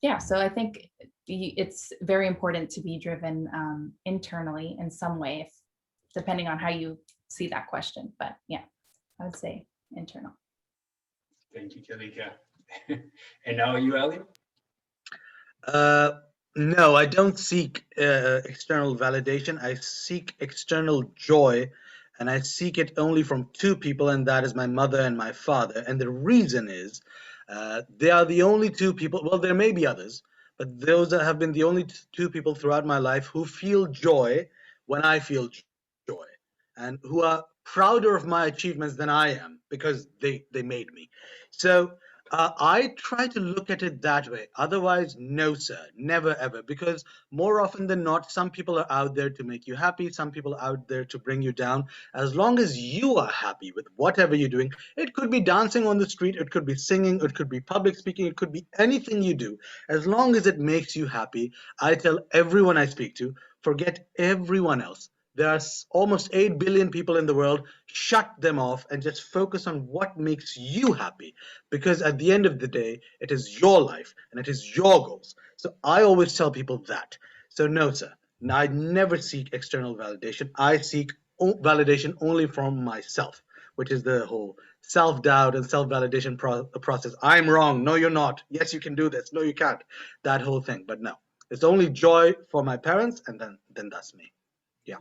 yeah, so I think it's very important to be driven internally in some way, depending on how you see that question. But yeah, I would say internal.
Thank you, Kalika. And now you, Ali?
No, I don't seek external validation. I seek external joy, and I seek it only from 2 people, and that is my mother and my father. And the reason is they are the only 2 people, well, there may be others, but those have been the only 2 people throughout my life who feel joy when I feel joy, and who are prouder of my achievements than I am because they made me. So I try to look at it that way. Otherwise, no, sir, never ever. Because more often than not, some people are out there to make you happy. Some people are out there to bring you down. As long as you are happy with whatever you're doing, it could be dancing on the street, it could be singing, it could be public speaking, it could be anything you do. As long as it makes you happy, I tell everyone I speak to, forget everyone else. There are almost 8 billion people in the world. Shut them off and just focus on what makes you happy. Because at the end of the day, it is your life and it is your goals. So I always tell people that. So no, sir, I never seek external validation. I seek validation only from myself, which is the whole self-doubt and self-validation process. I'm wrong. No, you're not. Yes, you can do this. No, you can't. That whole thing. But no, it's only joy for my parents, and then that's me. Yeah.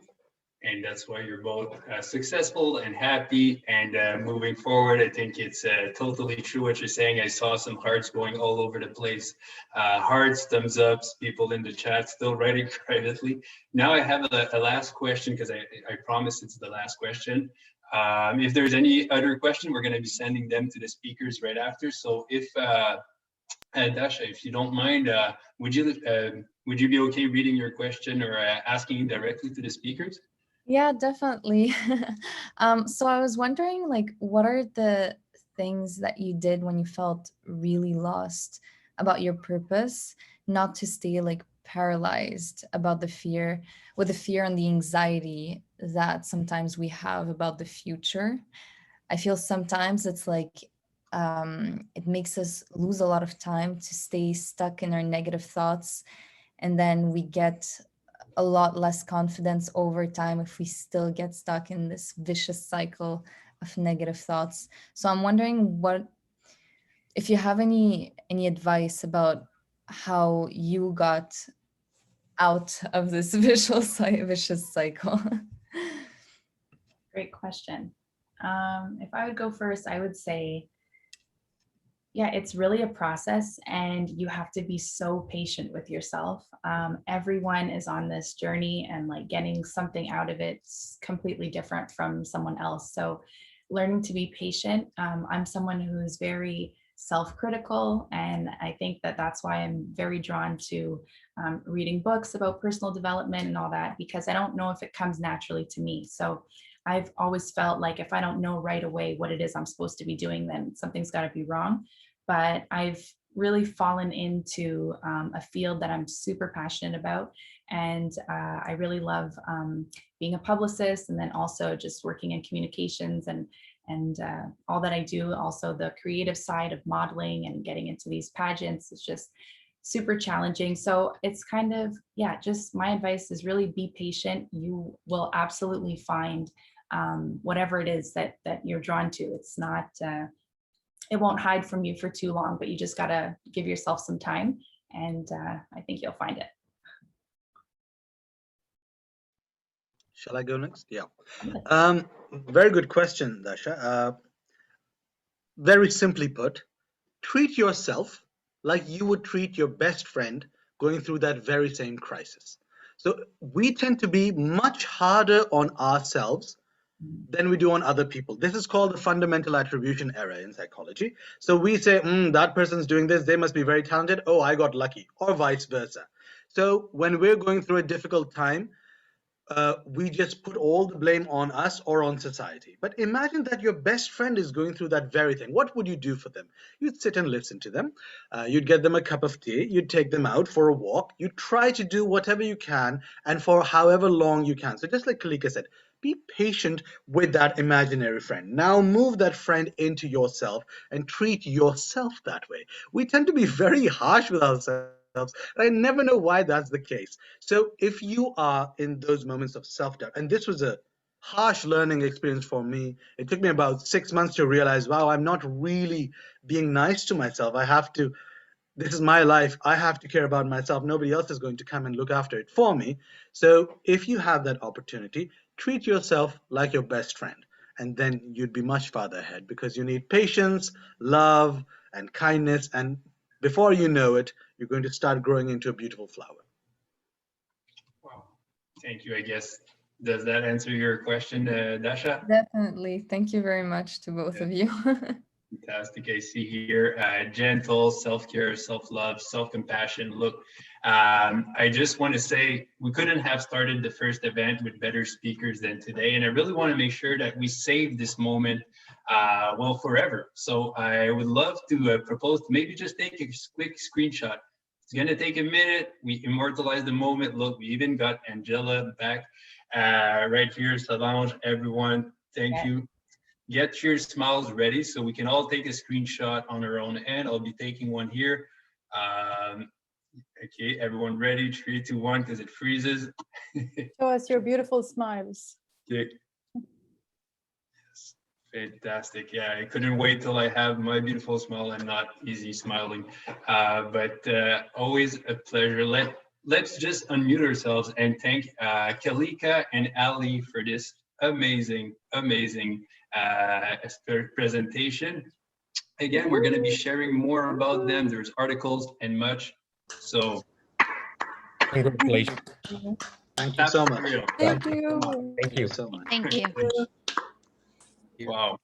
And that's why you're both successful and happy and moving forward. I think it's totally true what you're saying. I saw some hearts going all over the place. Hearts, thumbs ups, people in the chat still writing privately. Now I have a last question because I promise it's the last question. If there's any other question, we're going to be sending them to the speakers right after. So if Dasha, if you don't mind, would you be okay reading your question or asking directly to the speakers?
Yeah, definitely. So I was wondering, like, what are the things that you did when you felt really lost about your purpose, not to stay like paralyzed about the fear, with the fear and the anxiety that sometimes we have about the future. I feel sometimes it's like it makes us lose a lot of time to stay stuck in our negative thoughts, and then we get a lot less confidence over time if we still get stuck in this vicious cycle of negative thoughts. So I'm wondering what, if you have any advice about how you got out of this vicious cycle.
Great question. If I would go first, I would say, yeah, it's really a process and you have to be so patient with yourself. Everyone is on this journey and like getting something out of it's completely different from someone else. So learning to be patient. I'm someone who is very self-critical, and I think that that's why I'm very drawn to reading books about personal development and all that, because I don't know if it comes naturally to me. So I've always felt like if I don't know right away what it is I'm supposed to be doing, then something's got to be wrong. But I've really fallen into a field that I'm super passionate about. And I really love being a publicist, and then also just working in communications and all that I do. Also the creative side of modeling and getting into these pageants is just super challenging. So it's kind of, yeah, just my advice is really be patient. You will absolutely find whatever it is that you're drawn to. It's not, it won't hide from you for too long, but you just gotta give yourself some time, and I think you'll find it.
Shall I go next? Yeah. Very good question, Dasha. Very simply put, treat yourself like you would treat your best friend going through that very same crisis. So we tend to be much harder on ourselves than we do on other people. This is called the fundamental attribution error in psychology. So we say, that person's doing this, they must be very talented. Oh, I got lucky, or vice versa. So when we're going through a difficult time, we just put all the blame on us or on society. But imagine that your best friend is going through that very thing. What would you do for them? You'd sit and listen to them. You'd get them a cup of tea. You'd take them out for a walk. You'd try to do whatever you can and for however long you can. So just like Kalika said, be patient with that imaginary friend. Now move that friend into yourself and treat yourself that way. We tend to be very harsh with ourselves. I never know why that's the case. So if you are in those moments of self-doubt, and this was a harsh learning experience for me, it took me about 6 months to realize, wow, I'm not really being nice to myself. This is my life. I have to care about myself. Nobody else is going to come and look after it for me. So if you have that opportunity, treat yourself like your best friend. And then you'd be much farther ahead, because you need patience, love, and kindness. And before you know it, you're going to start growing into a beautiful flower.
Wow. Thank you. I guess, does that answer your question, Dasha?
Definitely. Thank you very much to both of you.
Fantastic. I see here, gentle, self-care, self-love, self-compassion. Look, I just want to say we couldn't have started the first event with better speakers than today. And I really want to make sure that we save this moment, well, forever. So I would love to propose to maybe just take a quick screenshot. It's going to take a minute. We immortalize the moment. Look, we even got Angela back right here. Solange, everyone, thank you. Get your smiles ready so we can all take a screenshot on our own end. I'll be taking one here. Okay, everyone ready? 3, 2, 1, because it freezes.
Show us your beautiful smiles.
Okay. Yes. Fantastic. Yeah, I couldn't wait till I have my beautiful smile and not easy smiling. But always a pleasure. let's just unmute ourselves and thank Kalika and Ali for this amazing presentation. Again, we're going to be sharing more about them. There's articles and much. So,
congratulations.
Thank you so much.
Thank you.
Thank you
so much.
Thank you.
Wow.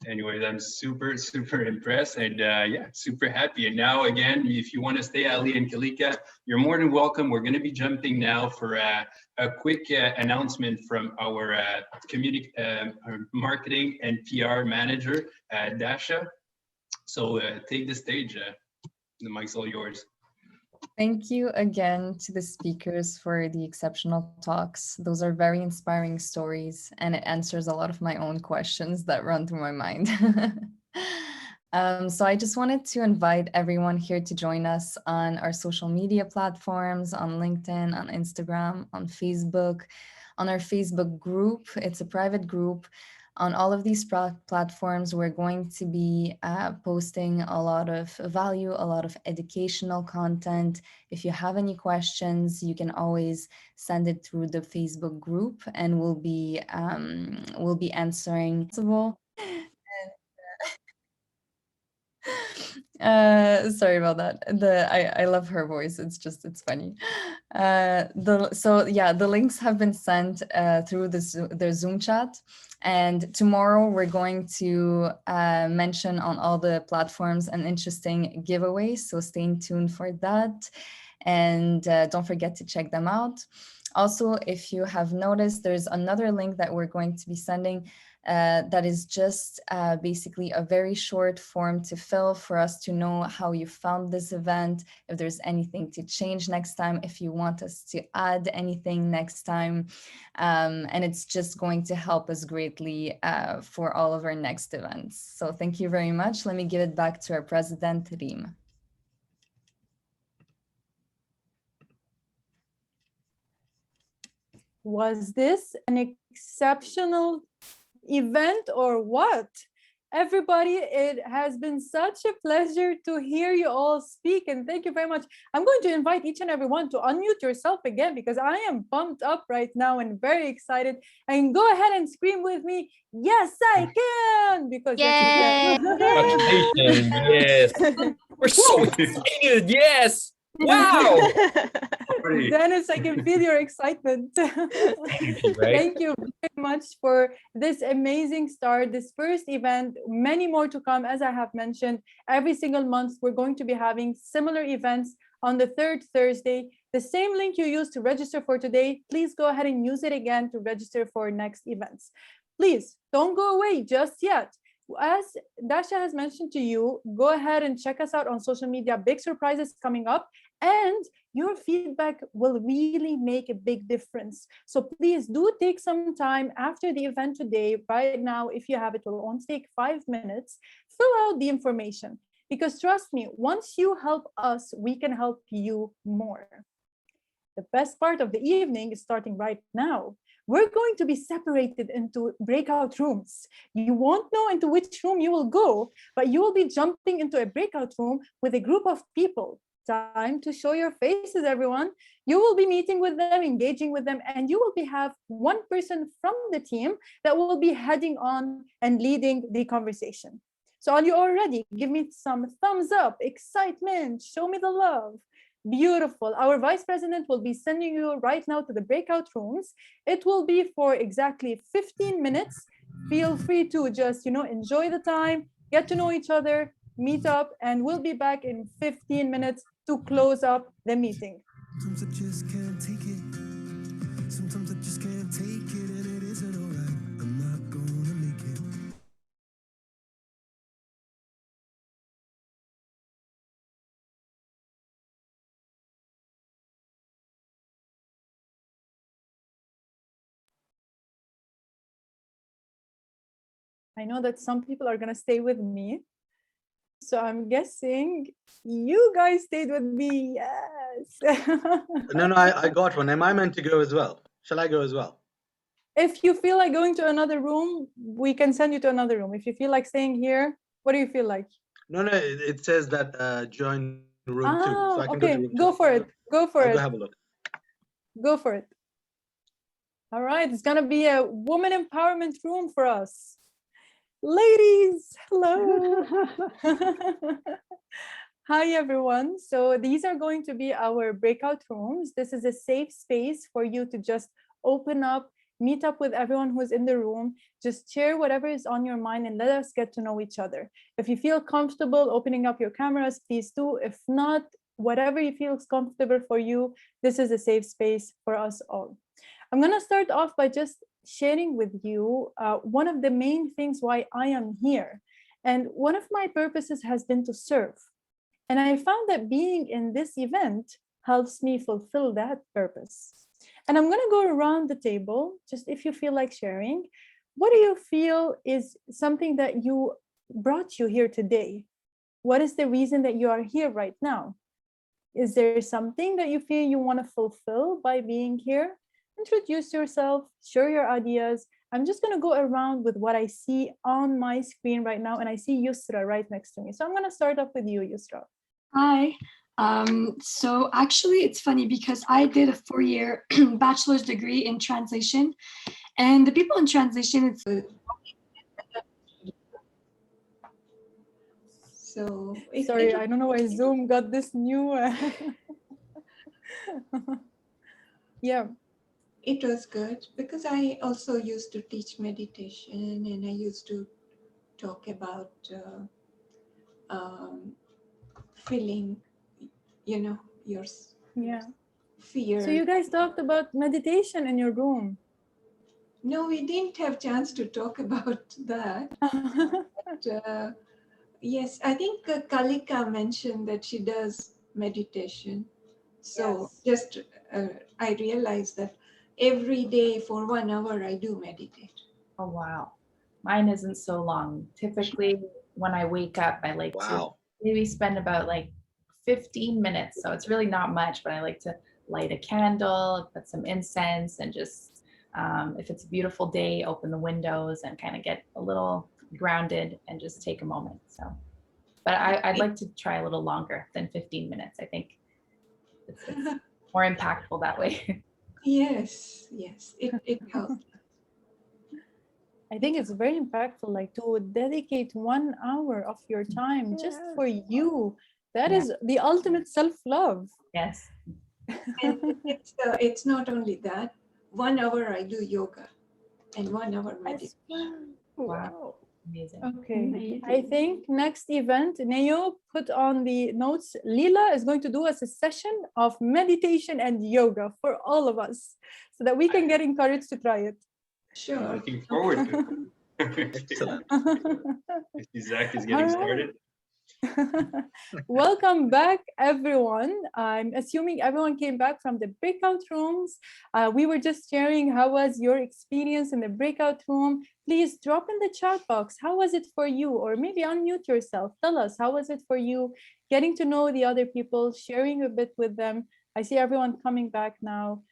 Anyways, I'm super impressed and yeah, super happy. And now again, if you want to stay, Ali and Kalika, you're more than welcome. We're going to be jumping now for a quick announcement from our community marketing and PR manager, Dasha. So take the stage. The mic's all yours.
Thank you again to the speakers for the exceptional talks. Those are very inspiring stories, and it answers a lot of my own questions that run through my mind. So I just wanted to invite everyone here to join us on our social media platforms, on LinkedIn, on Instagram, on Facebook, on our Facebook group. It's a private group. On all of these platforms, we're going to be posting a lot of value, a lot of educational content. If you have any questions, you can always send it through the Facebook group, and we'll be answering. Sorry about that. I love her voice. It's funny. The links have been sent through the Zoom chat, and tomorrow we're going to mention on all the platforms an interesting giveaway. So stay tuned for that, and don't forget to check them out. Also, if you have noticed, there's another link that we're going to be sending that is just basically a very short form to fill for us to know how you found this event, if there's anything to change next time, if you want us to add anything next time. And it's just going to help us greatly for all of our next events. So thank you very much. Let me give it back to our president, Reem.
Was this an exceptional event or what? Everybody, it has been such a pleasure to hear you all speak, and thank you very much. I'm going to invite each and every one to unmute yourself again, because I am pumped up right now and very excited. And go ahead and scream with me, yes, I can, because yes, you
Congratulations. Yes, we're so excited. Yes. Wow.
Dennis, I can feel your excitement. Thank you very much for this amazing start, this first event, many more to come. As I have mentioned, every single month, we're going to be having similar events on the third Thursday. The same link you used to register for today, please go ahead and use it again to register for next events. Please don't go away just yet. As Dasha has mentioned to you, go ahead and check us out on social media. Big surprises coming up, and your feedback will really make a big difference. So please do take some time after the event today. Right now, if you have it, will only take 5 minutes. Fill out the information, because trust me, once you help us, we can help you more. The best part of the evening is starting right now. We're going to be separated into breakout rooms. You won't know into which room you will go, but you will be jumping into a breakout room with a group of people. Time to show your faces, everyone. You will be meeting with them, engaging with them, and you will have one person from the team that will be heading on and leading the conversation. So are you all ready? Give me some thumbs up, excitement, show me the love. Beautiful. Our vice president will be sending you right now to the breakout rooms. It will be for exactly 15 minutes. Feel free to just, enjoy the time, get to know each other, meet up, and we'll be back in 15 minutes to close up the meeting.
Sometimes I just can't take it. Sometimes I just can't take it, and it isn't all right. I'm not gonna make it.
I know that some people are going to stay with me. So I'm guessing you guys stayed with me. Yes.
No, I got one. Am I meant to go as well? Shall I go as well?
If you feel like going to another room, we can send you to another room. If you feel like staying here, what do you feel like?
No, it says that join room too, so I can go to
Okay,
room
go
2.
for it. Go for
I'll go
it.
have a look.
Go for it. All right, it's gonna be a woman empowerment room for us. Ladies, hello. Hi, everyone. So these are going to be our breakout rooms. This is a safe space for you to just open up, meet up with everyone who's in the room, just share whatever is on your mind and let us get to know each other. If you feel comfortable opening up your cameras, please do. If not, whatever you feel is comfortable for you, this is a safe space for us all. I'm gonna start off by just sharing with you one of the main things why I am here. And one of my purposes has been to serve. And I found that being in this event helps me fulfill that purpose. And I'm going to go around the table, just if you feel like sharing. What do you feel is something that brought you here today? What is the reason that you are here right now? Is there something that you feel you want to fulfill by being here? Introduce yourself, share your ideas. I'm just going to go around with what I see on my screen right now. And I see Yusra right next to me. So I'm going to start off with you, Yusra.
Hi. So actually, it's funny because I did a 4-year bachelor's degree in translation, and the people in translation,
Sorry, I don't know why Zoom got this new. Yeah.
It was good because I also used to teach meditation, and I used to talk about feeling, your fear.
So you guys talked about meditation in your room.
No, we didn't have chance to talk about that. But, yes, I think Kalika mentioned that she does meditation. So just I realized that every day for 1 hour I do meditate.
Oh, wow. Mine isn't so long. Typically, when I wake up, I like to maybe spend about like 15 minutes. So it's really not much, but I like to light a candle, put some incense, and just, if it's a beautiful day, open the windows and kind of get a little grounded and just take a moment. So, but I'd like to try a little longer than 15 minutes. I think it's more impactful that way.
Yes, it helps.
I think it's very impactful, like to dedicate 1 hour of your time just for you. That is the ultimate self-love.
Yes.
And it's not only that. 1 hour I do yoga and 1 hour meditation.
Wow.
Amazing.
Okay. I think next event, Neo, put on the notes. Lila is going to do us a session of meditation and yoga for all of us so that we can get encouraged to try it.
Sure.
I'm looking forward to it.
Excellent.
I see Zach is getting started.
Welcome back, everyone. I'm assuming everyone came back from the breakout rooms. We were just sharing how was your experience in the breakout room. Please drop in the chat box. How was it for you? Or maybe unmute yourself. Tell us, how was it for you? Getting to know the other people, sharing a bit with them. I see everyone coming back now.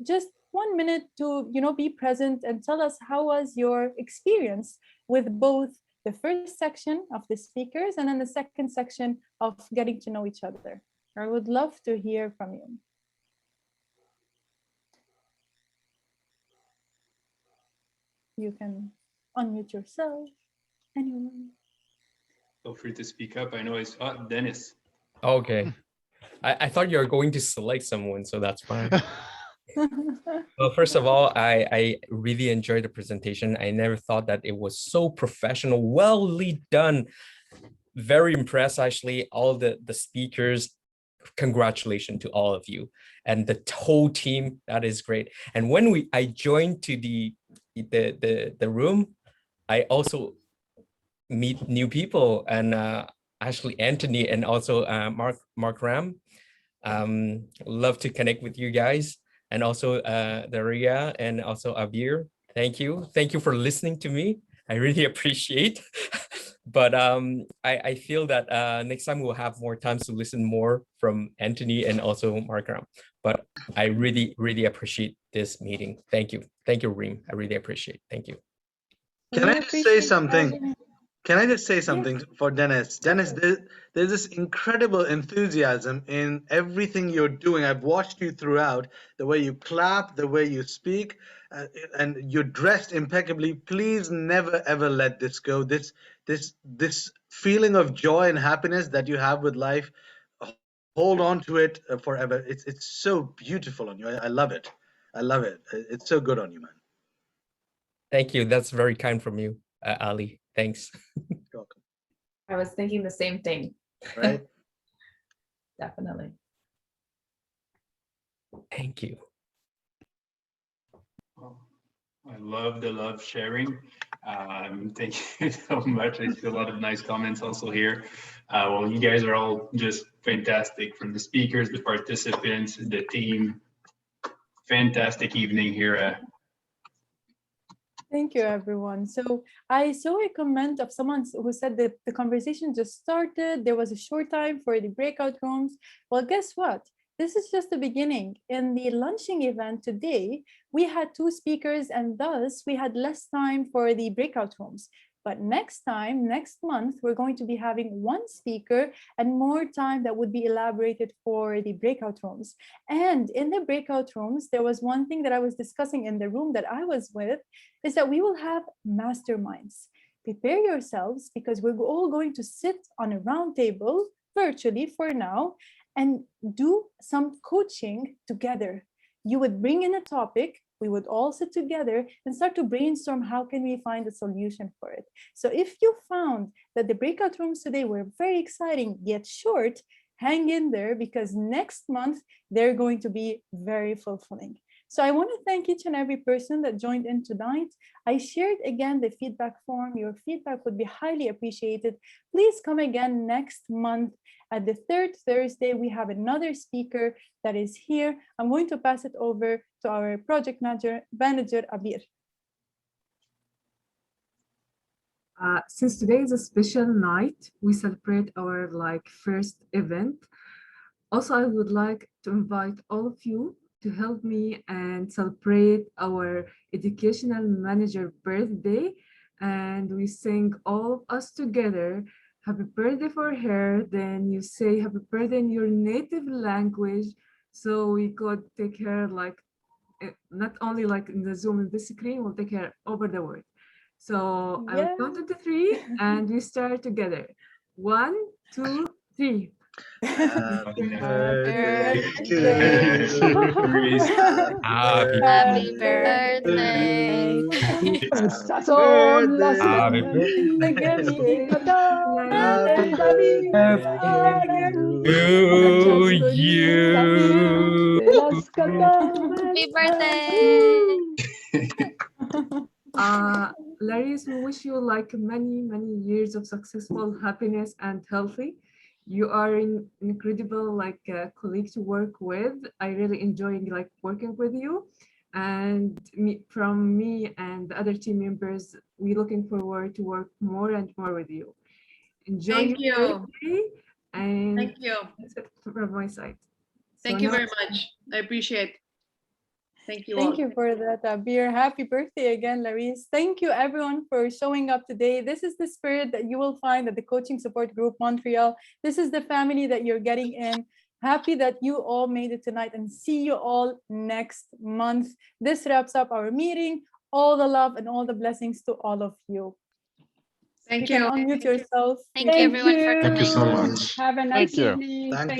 Just 1 minute to be present and tell us how was your experience with both the first section of the speakers and then the second section of getting to know each other. I would love to hear from you. You can unmute yourself. Anyone?
Feel free to speak up. I know I saw Dennis.
Okay. I thought you were going to select someone, so that's fine. Well, first of all, I really enjoyed the presentation. I never thought that it was so professional, well done. Very impressed, actually, all the speakers. Congratulations to all of you and the whole team. That is great. And when I joined to the room, I also meet new people, and actually Anthony and also Mark Ram. Love to connect with you guys. And also Daria and also Abir. Thank you for listening to me. I really appreciate. But I feel that next time we'll have more time to listen more from Anthony and also Markram. But I really appreciate this meeting. Thank you, Reem. I really appreciate. Thank you.
Can I just say something? Can I just say something for Dennis? Dennis, there's this incredible enthusiasm in everything you're doing. I've watched you throughout, the way you clap, the way you speak, and you're dressed impeccably. Please never ever let this go. This feeling of joy and happiness that you have with life, hold on to it forever. It's so beautiful on you. I love it. I love it. It's so good on you, man.
Thank you. That's very kind from you, Ali. Thanks.
You're welcome.
I was thinking the same thing.
Right?
Definitely.
Thank you.
I love the love sharing. Thank you so much. I see a lot of nice comments also here. Well, you guys are all just fantastic, from the speakers, the participants, the team. Fantastic evening here.
Thank you, everyone. So I saw a comment of someone who said that the conversation just started. There was a short time for the breakout rooms. Well, guess what? This is just the beginning. In the launching event today, we had 2 speakers, and thus we had less time for the breakout rooms. But next time, next month, we're going to be having 1 speaker and more time that would be elaborated for the breakout rooms. And in the breakout rooms, there was one thing that I was discussing in the room that I was with, is that we will have masterminds. Prepare yourselves, because we're all going to sit on a round table virtually for now and do some coaching together. You would bring in a topic, we would all sit together and start to brainstorm how can we find a solution for it. So if you found that the breakout rooms today were very exciting yet short, hang in there, because next month they're going to be very fulfilling. So I want to thank each and every person that joined in tonight. I shared again the feedback form. Your feedback would be highly appreciated. Please come again next month. At the 3rd Thursday, we have another speaker that is here. I'm going to pass it over to our project manager, Abir.
Since today is a special night, we celebrate our first event. Also, I would like to invite all of you to help me and celebrate our educational manager birthday. And we sing all of us together, happy birthday for her. Then you say happy birthday in your native language. So we could take her not only in the Zoom in the screen, we'll take her over the word. So I will count to 3 and we start together. 1, 2, 3.
Happy
birthday
to you.
Happy birthday.
Happy birthday
to you.
Happy birthday.
Laris, we wish you many, many years of successful happiness and healthy. You are an incredible colleague to work with. I really enjoy working with you. And from me and the other team members, we're looking forward to work more and more with you. Enjoy your birthday. And
Thank you.
That's it from my side.
Thank you very much. I appreciate it. Thank you all.
Thank you for that, Abir. Happy birthday again, Laris. Thank you, everyone, for showing up today. This is the spirit that you will find at the Coaching Support Group Montreal. This is the family that you're getting in. Happy that you all made it tonight, and see you all next month. This wraps up our meeting. All the love and all the blessings to all of you.
Thank
you. Can unmute yourself.
Thank you, everyone, for coming.
Thank you so much.
Have a nice
Thank you.
evening.
Thank you.